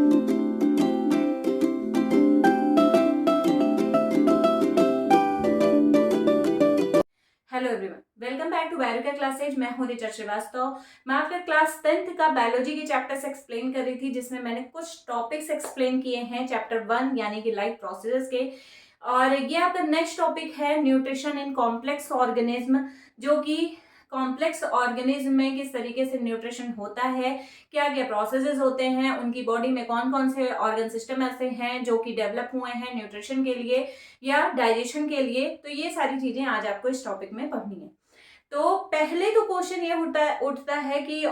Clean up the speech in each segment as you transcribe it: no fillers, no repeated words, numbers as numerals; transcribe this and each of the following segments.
Hello everyone, welcome back to biology classes. मैं हूं ऋचा श्रीवास्तव। मैं आपका क्लास 10th का बायोलॉजी के चैप्टर्स एक्सप्लेन कर रही थी, जिसमें मैंने कुछ टॉपिक्स एक्सप्लेन किए हैं चैप्टर 1 यानी कि लाइफ प्रोसेसेस के। और ये आपका नेक्स्ट टॉपिक है न्यूट्रिशन इन कॉम्प्लेक्स ऑर्गेनिज्म, जो कि कॉम्प्लेक्स ऑर्गेनिज्म में किस तरीके से न्यूट्रिशन होता है, क्या क्या प्रोसेसेस होते हैं, उनकी बॉडी में कौन कौन से ऑर्गन सिस्टम ऐसे हैं जो कि डेवलप हुए हैं न्यूट्रिशन के लिए या डाइजेशन के लिए। तो ये सारी चीजें आज आपको इस टॉपिक में पढ़नी है। तो पहले तो क्वेश्चन ये उठता है कि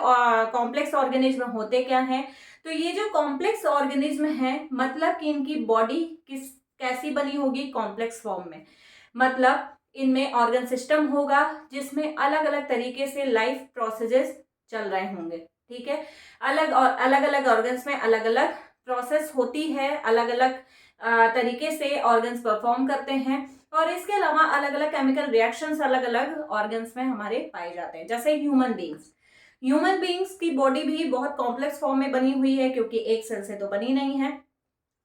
कॉम्प्लेक्स ऑर्गेनिज्म होते क्या हैं। तो ये जो कॉम्प्लेक्स ऑर्गेनिज्म है, मतलब कि इनकी बॉडी कैसी बनी होगी, कॉम्प्लेक्स फॉर्म में। मतलब इनमें ऑर्गन सिस्टम होगा जिसमें अलग अलग तरीके से लाइफ प्रोसेसेस चल रहे होंगे। ठीक है, अलग अलग ऑर्गन्स में अलग अलग प्रोसेस होती है, अलग अलग तरीके से ऑर्गन्स परफॉर्म करते हैं। और इसके अलावा अलग अलग केमिकल रिएक्शंस अलग अलग ऑर्गन्स में हमारे पाए जाते हैं। जैसे ह्यूमन बींग्स की बॉडी भी बहुत कॉम्प्लेक्स फॉर्म में बनी हुई है, क्योंकि एक सेल से तो बनी नहीं है,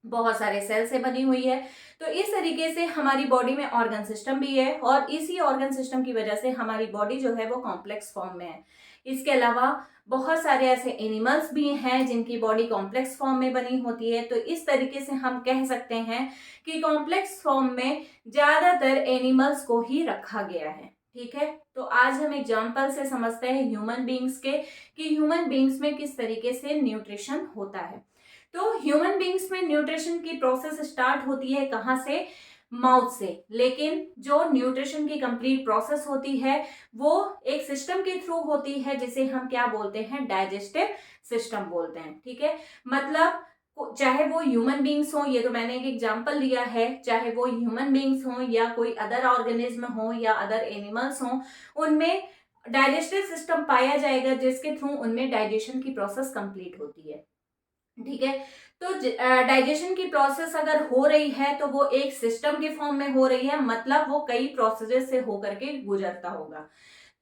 बहुत सारे सेल से बनी हुई है। तो इस तरीके से हमारी बॉडी में ऑर्गन सिस्टम भी है, और इसी ऑर्गन सिस्टम की वजह से हमारी बॉडी जो है वो कॉम्प्लेक्स फॉर्म में है। इसके अलावा बहुत सारे ऐसे एनिमल्स भी हैं जिनकी बॉडी कॉम्प्लेक्स फॉर्म में बनी होती है। तो इस तरीके से हम कह सकते हैं कि कॉम्प्लेक्स फॉर्म में ज्यादातर एनिमल्स को ही रखा गया है। ठीक है, तो आज हम एग्जाम्पल से समझते हैं ह्यूमन बींग्स के, कि ह्यूमन बींग्स में किस तरीके से न्यूट्रिशन होता है। तो ह्यूमन बींग्स में न्यूट्रिशन की प्रोसेस स्टार्ट होती है कहाँ से? माउथ से। लेकिन जो न्यूट्रिशन की कंप्लीट प्रोसेस होती है वो एक सिस्टम के थ्रू होती है, जिसे हम क्या बोलते हैं? डाइजेस्टिव सिस्टम बोलते हैं। ठीक है, मतलब चाहे वो ह्यूमन बींग्स हो, ये तो मैंने एक एग्जांपल लिया है, चाहे वो ह्यूमन बींग्स हो या कोई अदर ऑर्गेनिज्म हो या अदर एनिमल्स हो, उनमें डाइजेस्टिव सिस्टम पाया जाएगा जिसके थ्रू उनमें डाइजेशन की प्रोसेस कंप्लीट होती है। ठीक है, तो डाइजेशन की प्रोसेस अगर हो रही है तो वो एक सिस्टम के फॉर्म में हो रही है, मतलब वो कई प्रोसेसेस से होकर के गुजरता होगा।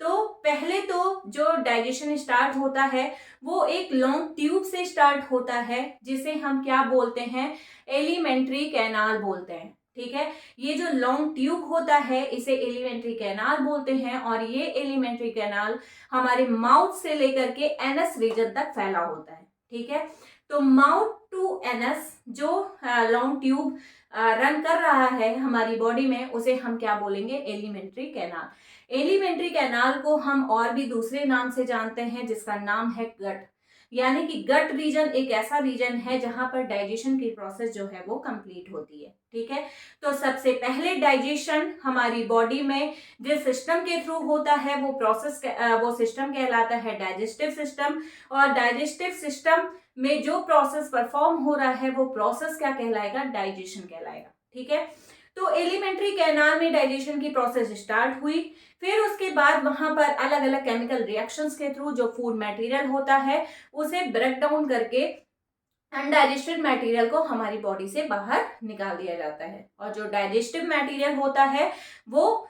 तो पहले तो जो डाइजेशन स्टार्ट होता है वो एक लॉन्ग ट्यूब से स्टार्ट होता है, जिसे हम क्या बोलते हैं? एलिमेंट्री कैनाल बोलते हैं। ठीक है, ये जो लॉन्ग ट्यूब होता है इसे एलिमेंट्री कैनाल बोलते हैं, और ये एलिमेंट्री कैनाल हमारे माउथ से लेकर के एनस रीजन तक फैला होता है। ठीक है, तो माउथ टू एनस जो लॉन्ग ट्यूब रन कर रहा है हमारी बॉडी में, उसे हम क्या बोलेंगे? Alimentary canal. एलिमेंट्री कैनाल को हम और भी दूसरे नाम से जानते हैं, जिसका नाम है गट। यानी कि गट रीजन एक ऐसा रीजन है जहां पर डाइजेशन की प्रोसेस जो है वो कंप्लीट होती है। ठीक है, तो सबसे पहले डाइजेशन हमारी बॉडी में जिस सिस्टम के थ्रू होता है वो सिस्टम कहलाता है डाइजेस्टिव सिस्टम। और डाइजेस्टिव सिस्टम में जो प्रोसेस परफॉर्म हो रहा है वो प्रोसेस क्या कहलाएगा? डाइजेशन कहलाएगा। ठीक है, तो एलिमेंट्री कैनाल में डाइजेशन की प्रोसेस स्टार्ट हुई। फिर उसके बाद वहां पर अलग अलग केमिकल रिएक्शंस के थ्रू जो फूड मटेरियल होता है उसे ब्रेक डाउन करके अनडाइजेस्टेड मटेरियल को हमारी बॉडी से बाहर निकाल दिया जाता है। और जो डाइजेस्टिव मटेरियल होता है वो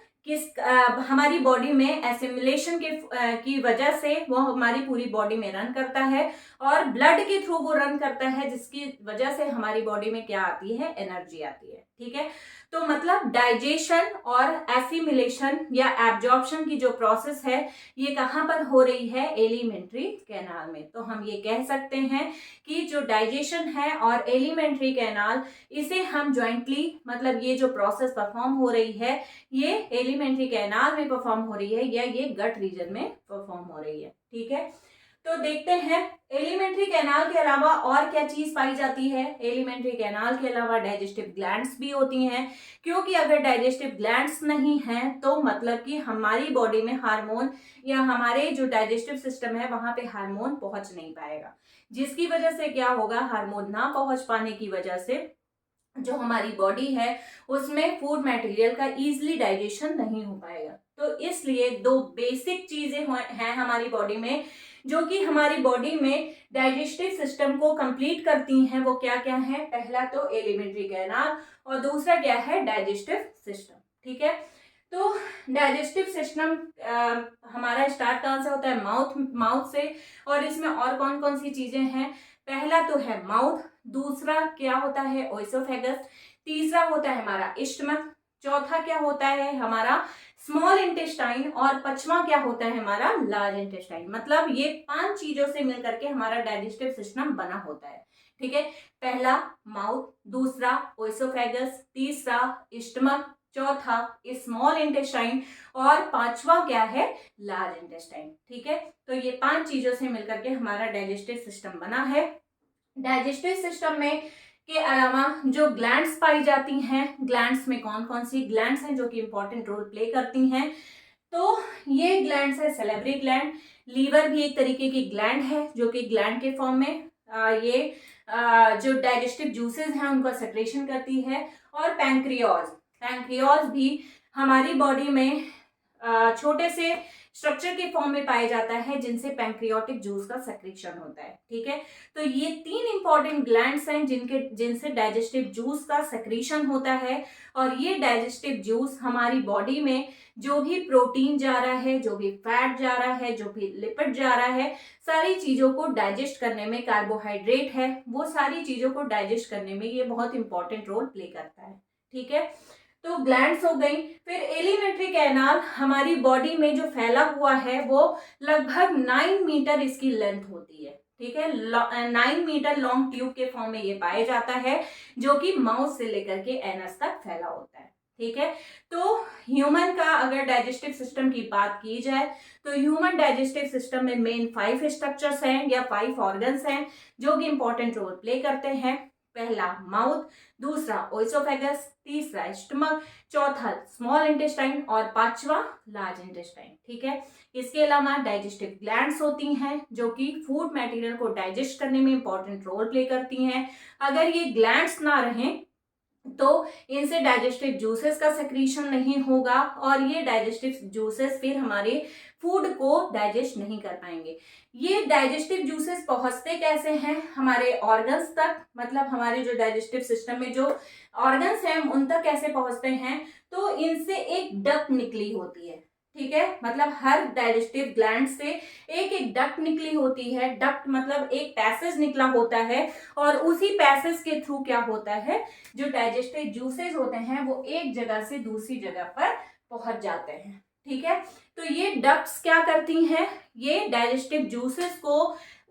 हमारी बॉडी में एसिमिलेशन की वजह से वो हमारी पूरी बॉडी में रन करता है, और ब्लड के थ्रू वो रन करता है, जिसकी वजह से हमारी बॉडी में क्या आती है? एनर्जी आती है। ठीक है, तो मतलब डाइजेशन और एसिमिलेशन या एब्जॉर्प्शन की जो प्रोसेस है ये कहाँ पर हो रही है? एलिमेंट्री कैनाल में। तो हम ये कह सकते हैं कि जो डाइजेशन है और एलिमेंट्री कैनाल, इसे हम ज्वाइंटली, मतलब ये जो प्रोसेस परफॉर्म हो रही है ये एलिमेंट्री कैनाल में परफॉर्म हो रही है या ये गट रीजन में परफॉर्म हो रही है। ठीक है, तो देखते हैं एलिमेंट्री कैनाल के अलावा और क्या चीज पाई जाती है। एलिमेंट्री कैनाल के अलावा डाइजेस्टिव ग्लैंड्स भी होती हैं, क्योंकि अगर डाइजेस्टिव ग्लैंड्स नहीं हैं तो मतलब कि हमारी बॉडी में हार्मोन या हमारे जो डाइजेस्टिव सिस्टम है वहां पे हार्मोन पहुंच नहीं पाएगा, जिसकी वजह से क्या होगा? हार्मोन ना पहुंच पाने की वजह से जो हमारी बॉडी है उसमें फूड मटेरियल का इजीली डाइजेशन नहीं हो पाएगा। तो इसलिए दो बेसिक चीजें हैं हमारी बॉडी में जो कि हमारी बॉडी में डाइजेस्टिव सिस्टम को कंप्लीट करती हैं। वो क्या क्या है? पहला तो एलिमेंट्री कैनाल, और दूसरा क्या है? Digestive system. ठीक है, तो डाइजेस्टिव सिस्टम हमारा स्टार्ट कहाँ से होता है? माउथ से। और इसमें और कौन कौन सी चीजें हैं? पहला तो है माउथ, दूसरा क्या होता है ओइसोफेगस, तीसरा होता है हमारा स्टमक, चौथा क्या होता है हमारा स्मॉल इंटेस्टाइन और पांचवा क्या होता है हमारा लार्ज इंटेस्टाइन। मतलब ये 5 चीजों से मिलकर के हमारा डाइजेस्टिव सिस्टम बना होता है। ठीक है, पहला माउथ, दूसरा ओइसोफेगस, तीसरा स्टमक, चौथा स्मॉल इंटेस्टाइन और पांचवा क्या है लार्ज इंटेस्टाइन। ठीक है, तो ये 5 चीजों से मिलकर के हमारा डाइजेस्टिव सिस्टम बना है। डाइजेस्टिव सिस्टम में के अलावा जो ग्लैंड्स पाई जाती हैं, ग्लैंड्स में कौन कौन सी ग्लैंड्स हैं जो कि इंपॉर्टेंट रोल प्ले करती हैं, तो ये ग्लैंड्स है सेलेब्री ग्लैंड, लीवर भी एक तरीके की ग्लैंड है जो कि ग्लैंड के फॉर्म में ये जो डाइजेस्टिव जूसेस हैं उनका सेक्रेशन करती है, और पैंक्रियाज, पैंक्रियाज भी हमारी बॉडी में छोटे से स्ट्रक्चर के फॉर्म में पाया जाता है जिनसे पैंक्रियाटिक जूस का सेक्रेशन होता है। ठीक है, तो ये 3 इंपॉर्टेंट ग्लैंड्स हैं जिनसे डाइजेस्टिव जूस का सेक्रेशन होता है, और ये डाइजेस्टिव जूस हमारी बॉडी में जो भी प्रोटीन जा रहा है, जो भी फैट जा रहा है, जो भी लिपिड जा रहा है, सारी चीजों को डाइजेस्ट करने में, कार्बोहाइड्रेट है वो सारी चीजों को डाइजेस्ट करने में ये बहुत इंपॉर्टेंट रोल प्ले करता है। ठीक है, तो ग्लैंड्स हो गई। फिर एलिमेंट्री कैनाल हमारी बॉडी में जो फैला हुआ है वो लगभग 9 मीटर इसकी लेंथ होती है। ठीक है, 9 मीटर लॉन्ग ट्यूब के फॉर्म में ये पाया जाता है जो कि माउथ से लेकर के एनस तक फैला होता है। ठीक है, तो ह्यूमन का अगर डाइजेस्टिव सिस्टम की बात की जाए तो ह्यूमन डाइजेस्टिव सिस्टम में मेन 5 स्ट्रक्चर्स हैं या 5 ऑर्गन्स हैं जो कि इंपॉर्टेंट रोल प्ले करते हैं। पहला माउथ, दूसरा ओइसोफेगस, तीसरा स्टमक, चौथा स्मॉल इंटेस्टाइन और पांचवा लार्ज इंटेस्टाइन। ठीक है, इसके अलावा डाइजेस्टिव ग्लैंड्स होती हैं जो कि फूड मटेरियल को डाइजेस्ट करने में इंपॉर्टेंट रोल प्ले करती हैं। अगर ये ग्लैंड्स ना रहें तो इनसे डाइजेस्टिव जूसेस का सेक्रीशन नहीं होगा और ये डाइजेस्टिव जूसेस फिर हमारे फूड को डाइजेस्ट नहीं कर पाएंगे। ये डाइजेस्टिव जूसेस पहुंचते कैसे हैं हमारे ऑर्गन्स तक, मतलब हमारे जो डाइजेस्टिव सिस्टम में जो ऑर्गन्स हैं उन तक कैसे पहुंचते हैं, तो इनसे एक डक्ट निकली होती है। ठीक है, मतलब हर डाइजेस्टिव ग्लैंड से एक एक डक्ट निकली होती है। डक्ट मतलब एक पैसेज निकला होता है और उसी पैसेज के थ्रू क्या होता है, जो डाइजेस्टिव जूसेस होते हैं वो एक जगह से दूसरी जगह पर पहुंच जाते हैं। ठीक है, तो ये डक्ट्स क्या करती हैं, ये डाइजेस्टिव जूसेस को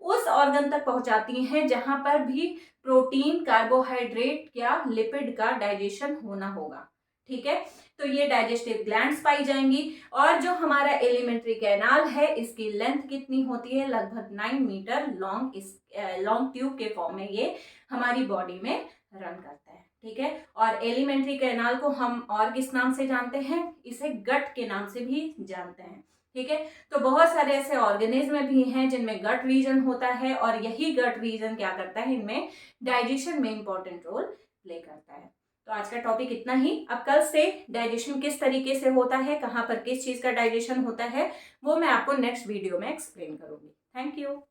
उस ऑर्गन तक पहुंचाती हैं जहां पर भी प्रोटीन, कार्बोहाइड्रेट या लिपिड का डाइजेशन होना होगा। ठीक है, तो ये डाइजेस्टिव ग्लैंड्स पाई जाएंगी। और जो हमारा एलिमेंट्री कैनाल है इसकी लेंथ कितनी होती है, लगभग 9 मीटर लॉन्ग, इस लॉन्ग ट्यूब के फॉर्म में ये हमारी बॉडी में रन करता है। ठीक है, और एलिमेंट्री कैनाल को हम और किस नाम से जानते हैं, इसे गट के नाम से भी जानते हैं। ठीक है, तो बहुत सारे ऐसे ऑर्गेनिज्म भी हैं जिनमें गट रीजन होता है और यही गट रीजन क्या करता है, इनमें डाइजेशन में इंपॉर्टेंट रोल प्ले करता है। तो आज का टॉपिक इतना ही। अब कल से डाइजेशन किस तरीके से होता है, कहाँ पर किस चीज का डाइजेशन होता है, वो मैं आपको नेक्स्ट वीडियो में एक्सप्लेन करूंगी। Thank you.